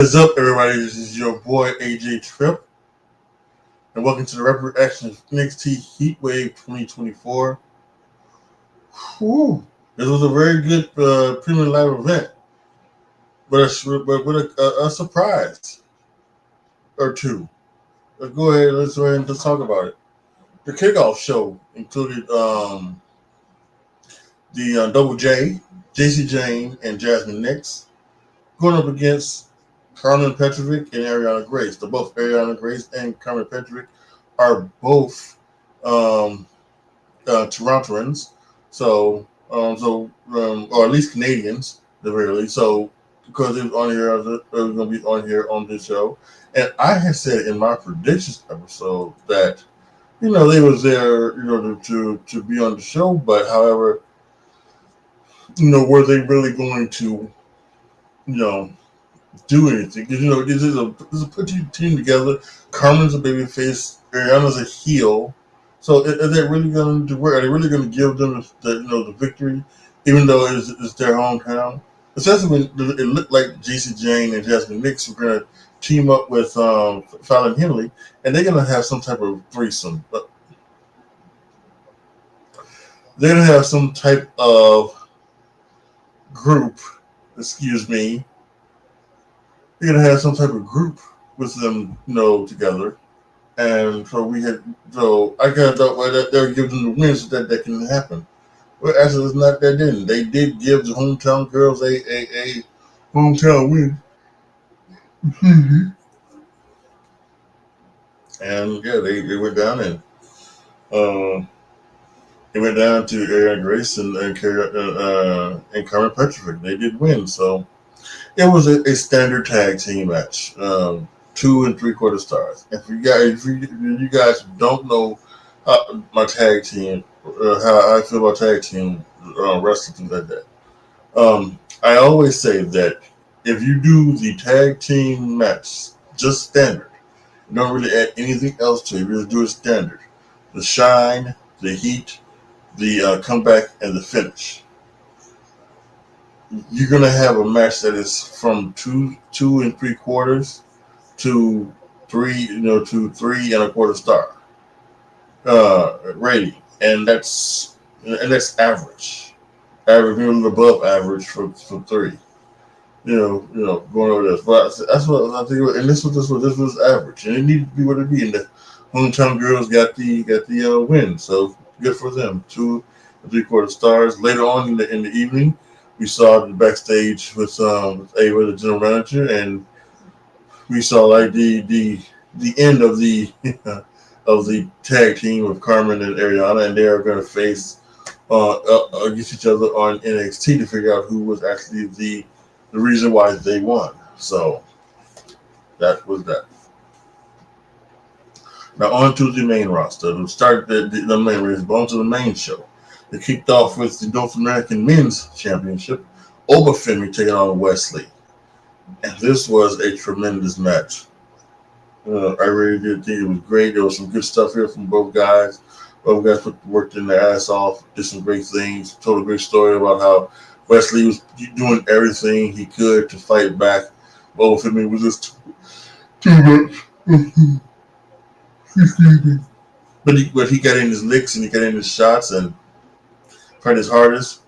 What's up, everybody? This is your boy AJTRIP, and welcome to the reaction of Nxt Heatwave 2024. Whew. This was a very good premium live event, but with a surprise or two. Let's go ahead. Let's go ahead and just talk about it. The kickoff show included the Double J, JC Jane, and Jasmine Nix going up against Carmen Petrovic and Ariana Grace. Both Ariana Grace and Carmen Petrovic are both Torontoans, or at least Canadians, the very least. So because it was on here, it was going to be on here on this show, and I had said in my predictions episode that they was there to be on the show, but however, were they really going to do anything? Because this is a put team together. Carmen's a baby face, Ariana's a heel. So are they really going to work? Are they really going to give them the victory, even though it's their hometown? Especially when it looked like JC Jane and Jasmine Nix were going to team up with Fallon Henley, and they're going to have some type of threesome. But they're going to have some type of group. Excuse me. They're going to have some type of group with them, together. And so I kind of thought, well, that they'll give them the win so that can happen. Well, actually, it's not that didn't. They did give the hometown girls a hometown win. And yeah, they went down and it went down to Ariana Grace and Carmen Petrovic. They did win, so it was a standard tag team match. 2 3/4 stars. If you guys don't know my tag team, how I feel about tag team wrestling, things like that. I always say that if you do the tag team match just standard, you don't really add anything else to it. You just do it standard. The shine, the heat, the comeback, and the finish. You're gonna have a match that is from 2 3/4 to 3 1/4 star rating, and that's average, a little above average for 3. Going over this, but that's what I think. And this was average, and it needed to be what it be. And the hometown girls got the win, so good for them. 2 3/4 stars. Later on in the evening, we saw the backstage with Ava, the general manager, and we saw like the end of the of the tag team of Carmen and Ariana, and they are going to face against each other on NXT to figure out who was actually the reason why they won. So that was that. Now on to the main roster. To start the main race, on to the main show. They kicked off with the North American Men's Championship. Obafemi taking on Wesley. And this was a tremendous match. I really did think it was great. There was some good stuff here from both guys. Both guys worked in their ass off, did some great things, told a great story about how Wesley was doing everything he could to fight back. Obafemi was just too much. But he got in his licks and he got in his shots and tried his hardest.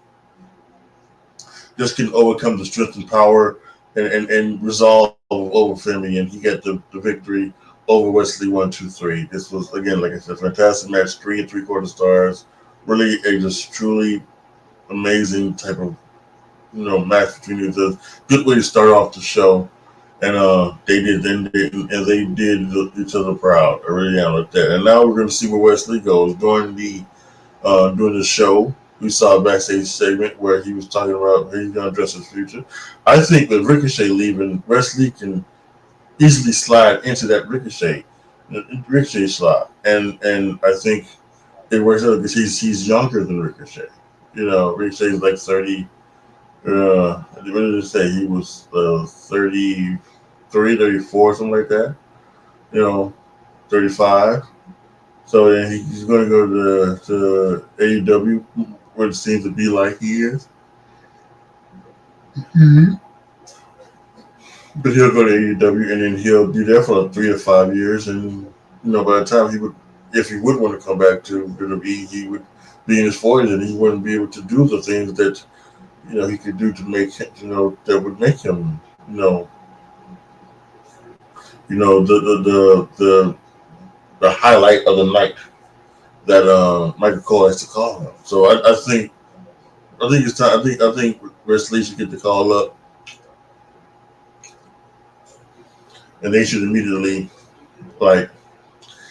Just couldn't overcome the strength and power and resolve Obafemi, and he got the victory over Wesley 1 2 3. This was, again, like I said, fantastic match, 3 3/4 stars. Really a just truly amazing type of match between you. The good way to start off the show, and they did each other proud. I really am like that. And now we're going to see where Wesley goes during the show. We saw a backstage segment where he was talking about how he's going to address his future. I think with Ricochet leaving, Wesley can easily slide into that Ricochet slot, and I think it works out because he's younger than Ricochet. Ricochet is like 30. What did it say? He was 33, 34, something like that. 35. So yeah, he's going to go to AEW, where it seems to be like he is. Mm-hmm. But he'll go to AEW and then he'll be there for like 3 to 5 years, and by the time he would, if he would want to come back to WWE, he would be in his 40s and he wouldn't be able to do the things that he could do to make that would make him the highlight of the night that Michael Cole has to call him. So I think it's time. I think Wesley should get the call up, and they should immediately like.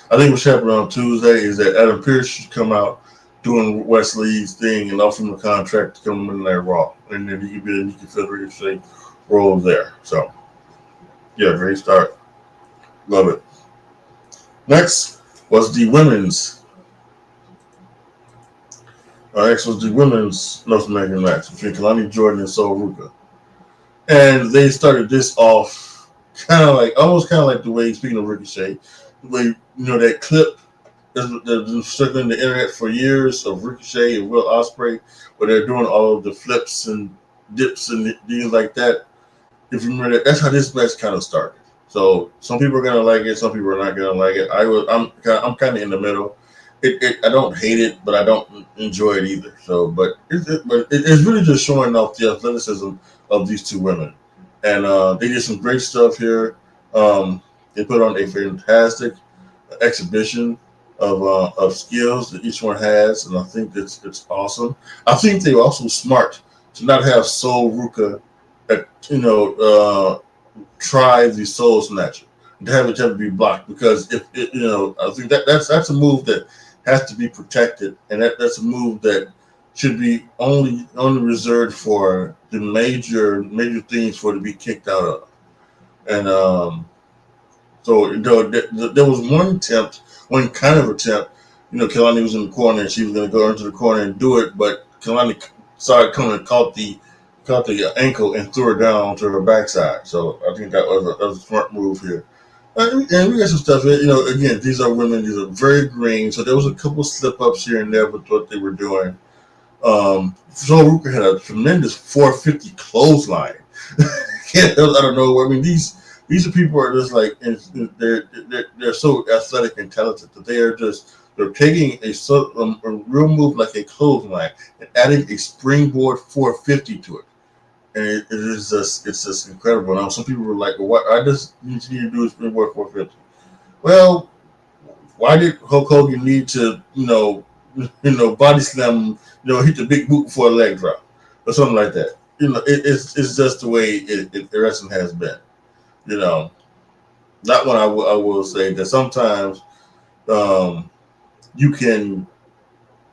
I think what's happening on Tuesday is that Adam Pearce should come out doing Wesley's thing and offer him a contract to come in there Raw, and then he can feel the Ricochet role there. So yeah, great start. Love it. Next was the women's. Next was the women's North American match between Kalani Jordan and Sol Ruka. And they started this off almost kind of like the way, speaking of Ricochet, the way, that clip that's been circling the internet for years of Ricochet and Will Ospreay, where they're doing all of the flips and dips and things like that. If you remember that, that's how this match kind of started. So some people are gonna like it, some people are not gonna like it. I'm kind of in the middle. I don't hate it, but I don't enjoy it either. So, but it's really just showing off the athleticism of these two women, and they did some great stuff here. They put on a fantastic exhibition of skills that each one has, and I think it's awesome. I think they were also smart to not have Sol Ruka, try the Soul Snatcher, to have it be blocked, because if I think that's a move that has to be protected, and that's a move that should be only reserved for the major things for it to be kicked out of. And so there was one kind of attempt. Kalani was in the corner and she was going to go into the corner and do it, but Kalani saw it coming and caught the ankle and threw her down onto her backside. So I think that was a smart move here. And we got some stuff here. Again, these are women. These are very green. So there was a couple slip-ups here and there with what they were doing. Sol Ruka had a tremendous 450 clothesline. I don't know. I mean, these are people who are just like, they're so athletic and talented that they're taking a real move like a clothesline and adding a springboard 450 to it. And it's just incredible. Now, some people were like, well, what I just need to do is springboard 450. Well, why did Hulk Hogan need to, body slam, hit the big boot before a leg drop or something like that? It's just the way the wrestling has been. Not one I will say that sometimes you can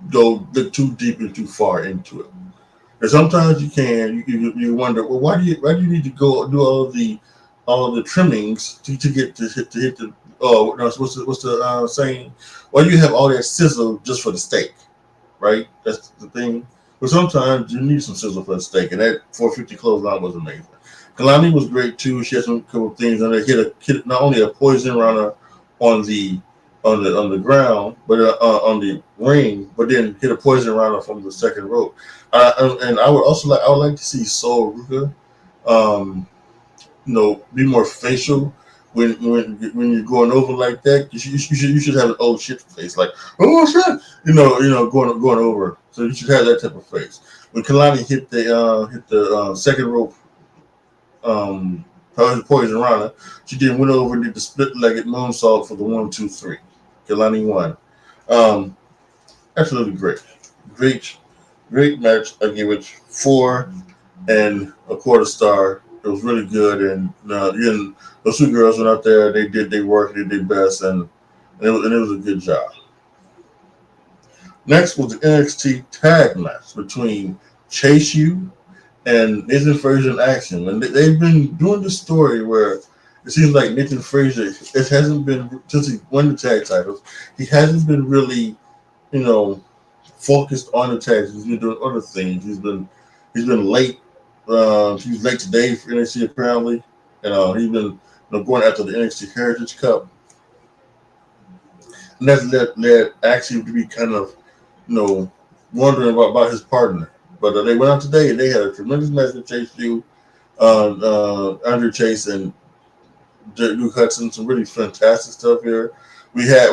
go look too deep and too far into it. And sometimes you can. You wonder, well, why do you need to go do all of the trimmings to get to hit the what's the saying? Why do you have all that sizzle just for the steak, right? That's the thing. But sometimes you need some sizzle for the steak, and that 450 clothesline was amazing. Kalani was great too. She had some couple things on there. Hit not only a poison runner on the ground, but on the ring, but then hit a poison runner from the second rope. And I would like to see Sol Ruka, be more facial when you're going over like that. You should have an oh shit face, like oh shit, going over. So you should have that type of face. When Kalani hit the second rope, poison runner, she then went over and did the split-legged moonsault for the 1, 2, 3. Kalani won. Absolutely great match. I give it 4 and a quarter star. It was really good, and those two girls went out there. They did their work. They did their best, and it was a good job. Next was the NXT tag match between Chase U and Nathan Frazier in Action. And they've been doing this story where it seems like Nathan Frazier, it hasn't been, since he won the tag titles, he hasn't been really, focused on the tags. He's been doing other things. He's been late. He was late today for NXT apparently, and he's been going after the NXT Heritage Cup, and that's led Action to be kind of wondering about his partner. But they went out today and they had a tremendous match with Chase U. Andrew Chase and Duke Hudson. Some really fantastic stuff here. We had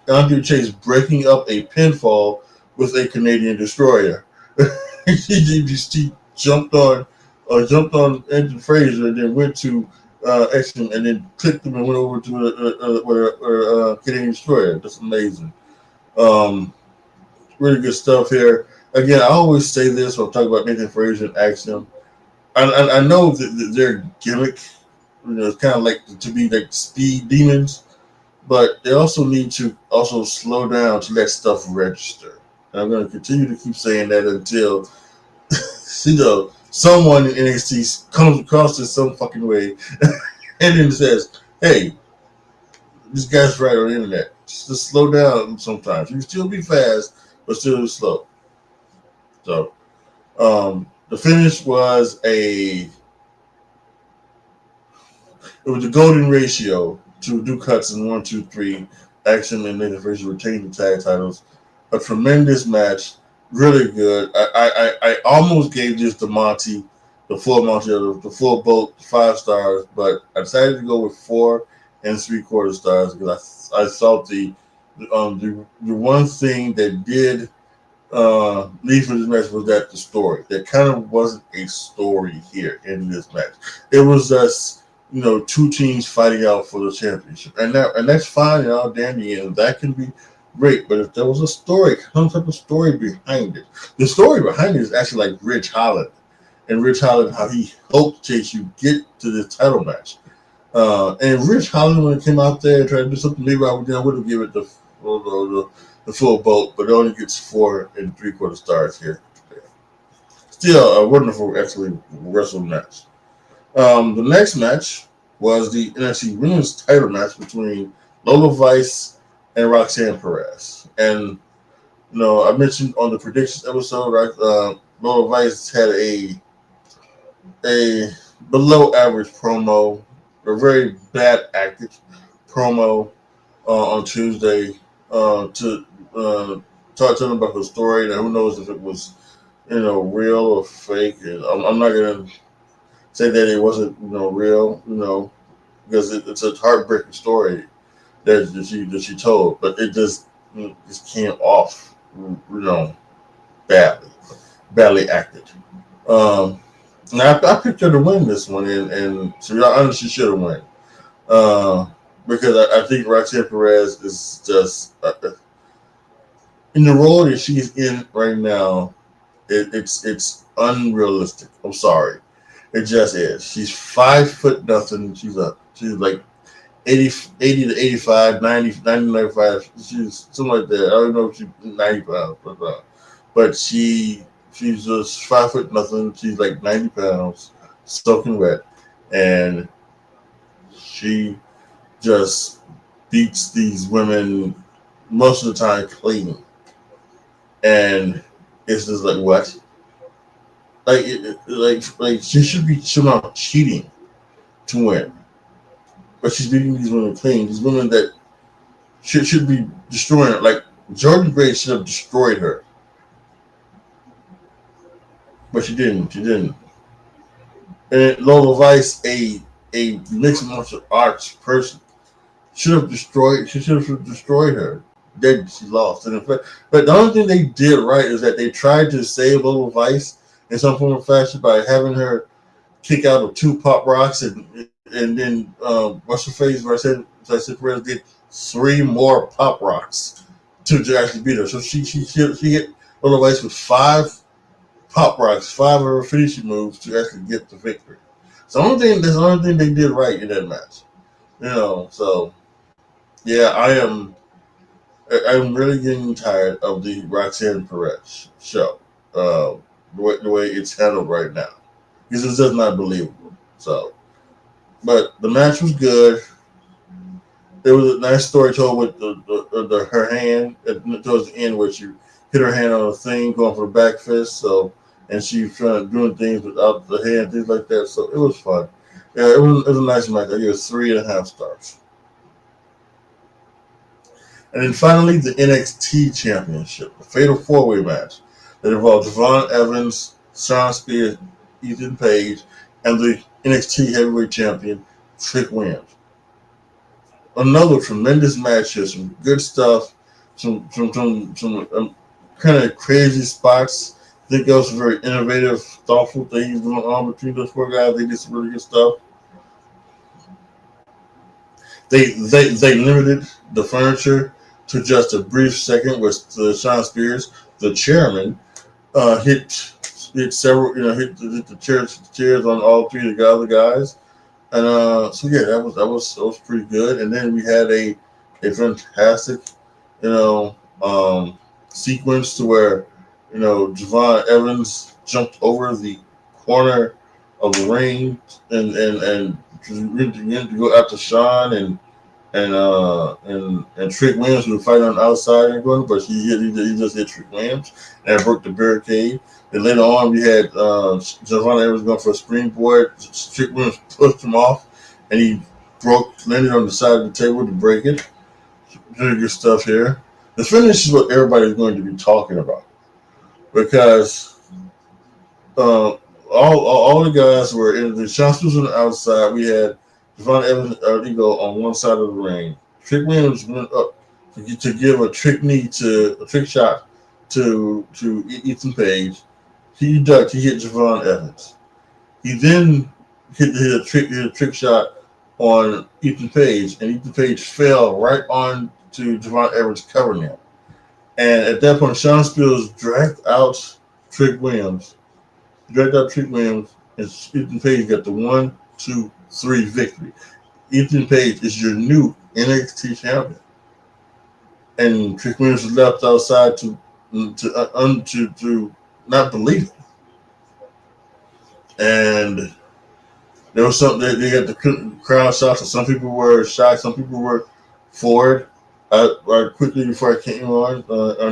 Andrew Chase breaking up a pinfall with a Canadian destroyer. he jumped on Engine Fraser and then went to Extreme and then clicked him and went over to Canadian destroyer. That's amazing. Um, Really good stuff here. Again, I always say this when I'm talking about Nathan Fraser and Axiom. I know that their gimmick, it's kind of like to be like speed demons, but they also need to also slow down to let stuff register. And I'm going to continue to keep saying that until someone in NXT comes across this some fucking way and then says, "Hey, this guy's right on the internet. Just slow down sometimes. You can still be fast, but still slow." So the finish was a golden ratio to Duke Hudson 1, 2, 3. Action and Nathan Fraser retained the tag titles. A tremendous match, really good. I almost gave this to Monty, the full boat, 5 stars, but I decided to go with 4 3/4 stars because I thought the one thing that did lead for this match was that the story. There kind of wasn't a story here in this match. It was just two teams fighting out for the championship, and that's fine and all dandy, and that can be great. But if there was a story, some type of story behind it, the story behind it is actually like Rich Holland, and Rich Holland how he helped Chase you get to this title match. And Rich Holland, when it came out there and tried to do something, maybe I would have given it the full boat, but it only gets 4 3/4 stars here. Still a wonderful, excellent wrestling match. The next match was the NXT Women's title match between Lola Vice and Roxanne Perez. And I mentioned on the predictions episode, right? Lola Vice had a below average promo, a very bad acted promo on Tuesday to talk to them about her story. And who knows if it was real or fake. And I'm not gonna say that it wasn't real, because it's a heartbreaking story that she told, but it just came off badly acted. Um, and I picked her to win this one, and to be honest, she should have won. Uh, because I think Roxanne Perez is just in the role that she's in right now. It's unrealistic. I'm sorry. It just is. She's 5 foot nothing. She's like 80 to 85, 90, 95. She's something like that. I don't know if she's 90 pounds, but she's just 5 foot nothing. She's like 90 pounds, soaking wet, and she just beats these women most of the time clean. And it's just like, what? Like she should be somehow cheating to win, but she's beating these women clean. These women that should be destroying her. Like Jordan Grace should have destroyed her, but she didn't. She didn't. And Lola Vice, a mixed martial arts person, should have destroyed. She should have destroyed her. Then she lost. And in fact, but the only thing they did right is that they tried to save Lola Vice in some form or fashion by having her kick out of 2 pop rocks, and then what's her face? Roxanne Perez did 3 more pop rocks to actually beat her. So she hit Lola Vice with 5 pop rocks, 5 of her finishing moves to actually get the victory. So that's the only thing they did right in that match. So yeah, I'm really getting tired of the Roxanne Perez show. The way it's handled right now, because it's just not believable. So, but the match was good. There was a nice story told with her hand towards the end, where she hit her hand on a thing, going for the back fist. So, and she was doing things without the hand, things like that. So it was fun. Yeah, it was a nice match. I give it 3.5 stars. And then finally, the NXT Championship, the Fatal 4-Way match that involved Javon Evans, Sean Spears, Ethan Page and the NXT Heavyweight Champion Trick Williams. Another tremendous match here. Some good stuff. Some kind of crazy spots. I think that was a very innovative, thoughtful things going on between those four guys. They did some really good stuff. They limited the furniture to just a brief second with Sean Spears, the chairman, hit several, hit the chairs on all three of the other guys, and so yeah, that was pretty good. And then we had a fantastic, you know, sequence to where, Javon Evans jumped over the corner of the ring and to go after Sean and Trick Williams who was fighting on the outside and going, but he just hit Trick Williams and broke the barricade. And later on, we had Javon Evans going for a springboard. Trick Williams pushed him off, and he landed on the side of the table to break it. Really good stuff here. The finish is what everybody's going to be talking about because all the guys were in the shots was on the outside. We had Javon Evans Ego on one side of the ring. Trick Williams went up to give a trick shot to Ethan Page. He ducked. He hit Javon Evans. He then hit a trick shot on Ethan Page, and Ethan Page fell right on to Javon Evans covering him. And at that point, Sean Spears dragged out Trick Williams. And Ethan Page got the 1, 2, 3 victory. Ethan Page is your new NXT champion, and Trick Williams was left outside to not believe it. And there was something they got the crowd shots, and some people were shocked, some people were for it. Quickly before I came on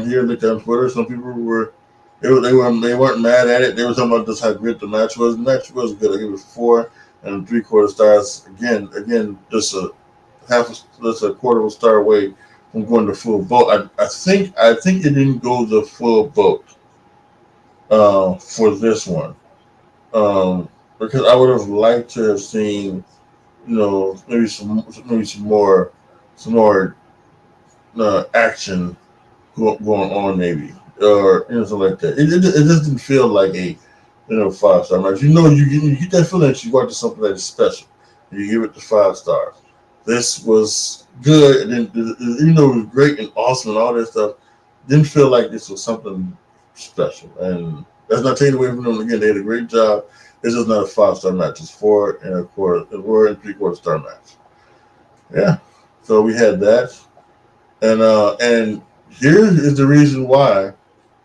here, looked on Twitter. Some people were they weren't mad at it. They were talking about just how great the match was. The match was good. I gave it 4 3/4 stars. Again, just a quarter of a star away from going to full boat. I think it didn't go the full boat for this one because I would have liked to have seen maybe some more action going on maybe or something like that. It just didn't feel like a 5-star match. You get that feeling that you watch something that is special. And you give it the 5 stars. This was good, and then even though it was great and awesome and all that stuff, didn't feel like this was something special. And that's not taking away from them. Again, they had a great job. This is not a 5-star match. It's 4 3/4 star match. Yeah. So we had that, and here is the reason why.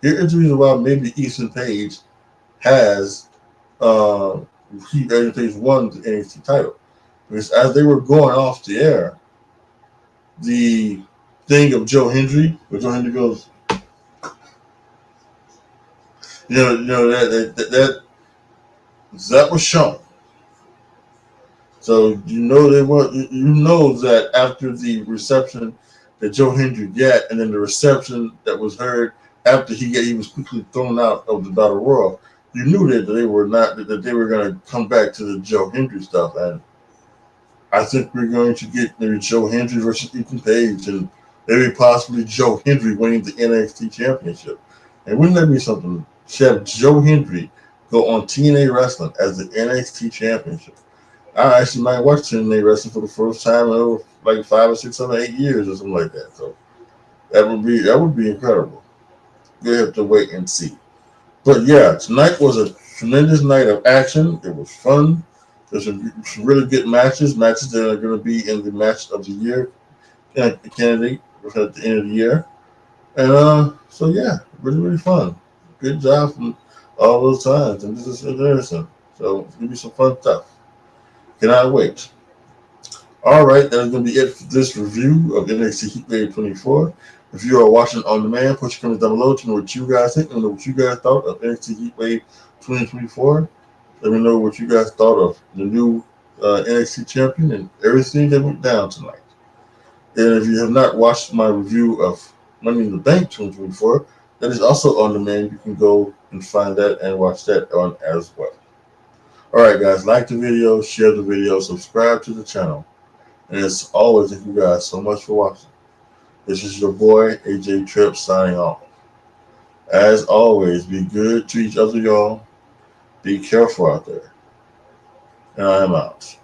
Here is the reason why maybe Ethan Page has won the NXT title. Because as they were going off the air, the thing of Joe Hendry, where Joe Hendry goes, that was shown. So that after the reception that Joe Hendry got, and then the reception that was heard after he was quickly thrown out of the Battle Royal, you knew that they were going to come back to the Joe Hendry stuff, and I think we're going to get maybe Joe Hendry versus Ethan Page, and maybe possibly Joe Hendry winning the NXT Championship. And wouldn't that be something? Have Joe Hendry go on TNA Wrestling as the NXT Championship. I actually might watch TNA Wrestling for the first time in like 5 or 6 or 8 years or something like that. So that would be incredible. We'll have to wait and see. But yeah, tonight was a tremendous night of action. It was fun. There's some really good matches that are going to be in the match of the year candidate at the end of the year. And so yeah, really, really fun. Good job from all those times. And this is interesting. So it's going to be some fun stuff. Cannot wait. All right, that's going to be it for this review of NXT Heatwave 24. If you are watching on demand, put your comments down below to know what you guys think. Let me know what you guys thought of NXT Heatwave 2024. Let me know what you guys thought of the new NXT champion and everything that went down tonight. And if you have not watched my review of Money in the Bank 2024, that is also on demand. You can go and find that and watch that on as well. Alright guys, like the video, share the video, subscribe to the channel. And as always, thank you guys so much for watching. This is your boy AJTRIP signing off. As always, be good to each other, y'all. Be careful out there. And I am out.